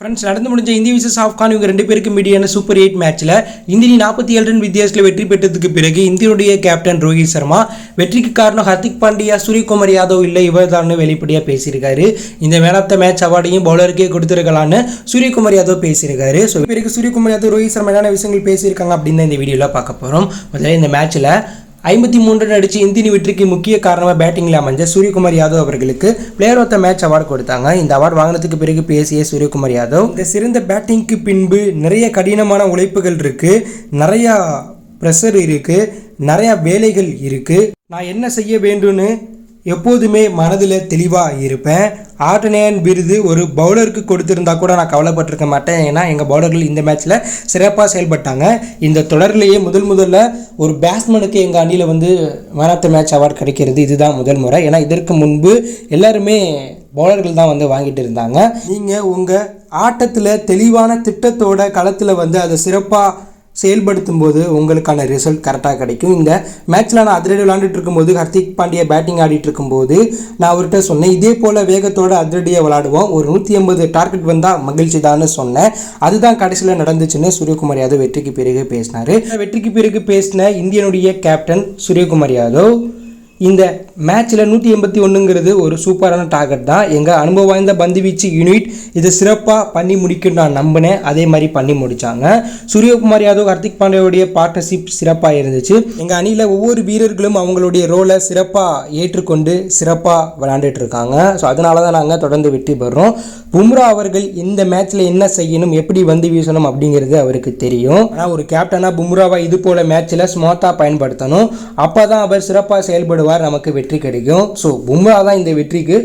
Friends, நடந்து முடிஞ்ச இந்திய விசஸ் ஆப்கான் இவங்க ரெண்டு பேருக்கு மீடியான சூப்பர் 8 மேட்ச்சில் இந்திய 47 ரன் வித்தியாசத்தில் வெற்றி பெற்றதுக்கு பிறகு இந்தியனுடைய கேப்டன் ரோஹித் சர்மா வெற்றிக்கு காரணம் ஹர்திக் பாண்டியா, சூரியகுமார் யாதவ் இல்லை இவர் தான் வெளிப்படையாக பேசியிருக்காரு. இந்த மேன் ஆஃப் த மேட்ச் அவார்டையும் பவுலருக்கே கொடுத்துருக்கலான்னு சூரியகுமார் யாதவ் பேசியிருக்காரு. ஸோ பிறகு சூரியகுமார் யாதவ் ரோஹித் சர்மா என்னென்ன விஷயங்கள் பேசியிருக்காங்க அப்படின்னு இந்த வீடியோவில் பார்க்க போகிறோம். முதல்ல இந்த மேட்ச்சில் 53 ரன் அடித்து இந்திய வெற்றிக்கு முக்கிய காரணமாக பேட்டிங்கில் அமைஞ்ச சூரியகுமார் யாதவ் அவர்களுக்கு player of the match award கொடுத்தாங்க. இந்த அவார்டு வாங்கினதுக்கு பிறகு பேசிய சூரியகுமார் யாதவ், இந்த சிறந்த பேட்டிங்க்கு பின்பு நிறைய கடினமான உழைப்புகள் இருக்குது, நிறையா ப்ரெஷர் இருக்குது, நிறையா வேலைகள் இருக்குது. நான் என்ன செய்ய வேண்டும்னு எப்போதுமே மனதில் தெளிவாக இருப்பேன். ஆட்டநேயன் விருது ஒரு பவுலருக்கு கொடுத்துருந்தா கூட நான் கவலைப்பட்டிருக்க மாட்டேன். ஏன்னா எங்கள் பவுலர்கள் இந்த மேட்ச்சில் சிறப்பாக செயல்பட்டாங்க. இந்த தொடரிலேயே முதல்ல ஒரு பேட்ஸ்மேனுக்கு எங்கள் அணியில் man of the match award கிடைக்கிறது இதுதான் முதல் முறை. ஏன்னா இதற்கு முன்பு எல்லாருமே பவுலர்கள் தான் வாங்கிட்டு இருந்தாங்க. நீங்கள் உங்கள் ஆட்டத்தில் தெளிவான திட்டத்தோட களத்தில் அதை சிறப்பாக செயல்படுத்தும் போது உங்களுக்கான ரிசல்ட் கரெக்டாக கிடைக்கும். இந்த மேட்ச்சில் நான் அதிரடி விளாண்டுட்டு இருக்கும்போது ஹர்திக் பாண்டியா பேட்டிங் ஆடிட்டு இருக்கும்போது நான் அவர்கிட்ட சொன்னேன், இதே போல் வேகத்தோடு அதிரடியாக விளாடுவோம், ஒரு 180 டார்கெட் வந்தால் மகிழ்ச்சி தான்னு சொன்னேன். அதுதான் கடைசியில் நடந்துச்சுன்னு சூரியகுமார் யாதவ் வெற்றிக்கு பிறகு பேசினார். வெற்றிக்கு பிறகு பேசின இந்தியனுடைய கேப்டன் சூரியகுமார் யாதவ், இந்த மேட்ச்சில் 181ங்கிறது ஒரு சூப்பரான டார்கெட் தான். எங்கள் அனுபவம் வாய்ந்த பந்துவீச்சு யூனிட் இதை சிறப்பாக பண்ணி முடிக்கும் நான் நம்பினேன். அதே மாதிரி பண்ணி முடித்தாங்க. சூரியகுமார் யாதவ் ஹர்திக் பாண்டியாவுடைய பார்ட்னர்ஷிப் சிறப்பாக இருந்துச்சு. எங்கள் அணியில் ஒவ்வொரு வீரர்களும் அவங்களுடைய ரோலை சிறப்பாக ஏற்றுக்கொண்டு சிறப்பாக விளையாண்டுட்டு இருக்காங்க. ஸோ அதனால தான் நாங்கள் தொடர்ந்து வெற்றி பெறுறோம். பும்ரா அவர்கள் இந்த மேட்ச்சில் என்ன செய்யணும், எப்படி வீசணும் அப்படிங்கிறது அவருக்கு தெரியும். ஆனால் ஒரு கேப்டனாக பும்ராவை இது போல் மேட்ச்சில் ஸ்மார்ட்டாக பயன்படுத்தணும். அப்போ தான் அவர் சிறப்பாக செயல்படுவார், நமக்கு வெற்றி கிடைக்கும். ஸோ பும்ரா தான் இந்த வெற்றிக்கு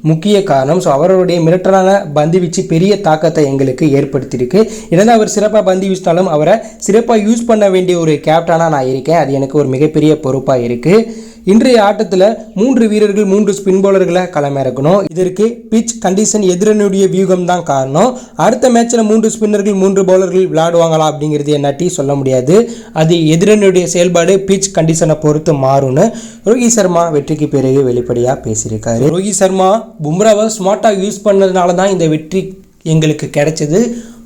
முக்கிய காரணம். ஸோ அவருடைய மிரட்டலான பந்து வீச்சு பெரிய தாக்கத்தை எங்களுக்கு ஏற்படுத்தியிருக்கு. ஏன்னா அவர் சிறப்பாக பந்து வீசினாலும் அவரை சிறப்பாக யூஸ் பண்ண வேண்டிய ஒரு கேப்டனாக நான் இருக்கேன். அது எனக்கு ஒரு மிகப்பெரிய பொறுப்பாக இருக்குது. இன்றைய ஆட்டத்தில் 3 வீரர்கள் 3 ஸ்பின் பவுலர்களை களமிறக்கணும். இதற்கு பிச் கண்டிஷன் எதிரனுடைய வியூகம் தான் காரணம். அடுத்த மேட்ச்சில் 3 ஸ்பின்னர்கள் 3 பவுலர்கள் விளையாடுவாங்களா அப்படிங்கிறது என்னாட்டி சொல்ல முடியாது. அது எதிரனுடைய செயல்பாடு பிச் கண்டிஷனை பொறுத்து மாறும்னு ரோஹித் சர்மா வெற்றிக்கு பிறகு வெளிப்படையாக பேசியிருக்காரு. ரோஹித் சர்மா பும்ராவை ஸ்மார்ட்டாக யூஸ் பண்ணதுனால தான் இந்த வெற்றி எங்களுக்கு கிடைச்சது,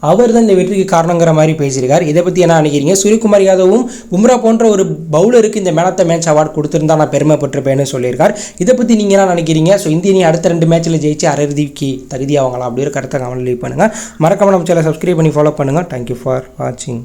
அவர் தான் இந்த வெற்றிக்கு காரணங்கிற மாதிரி பேசியிருக்கார். இதை பற்றி என்ன நினைக்கிறீங்க? சூரியகுமார் யாதவும் பும்ரா போன்ற ஒரு பவுலருக்கு இந்த man of the match award கொடுத்துருந்தா நான் பெருமைப்பட்டிருப்பேன்னு சொல்லியிருக்கார். இதை பற்றி நீங்கள் என்ன நினைக்கிறீங்க? ஸோ இந்திய அடுத்த 2 மேட்ச்சில் ஜெயிச்சு அரையிறுதிக்கு தகுதியாகலாம் அப்படி ஒரு கருத்தை கமெண்ட் லீவ் பண்ணுங்கள். மறக்காம நம்ம சேனலை சப்ஸ்கிரைப் பண்ணி ஃபாலோ பண்ணுங்கள். தேங்க்யூ ஃபார் வாட்சிங்.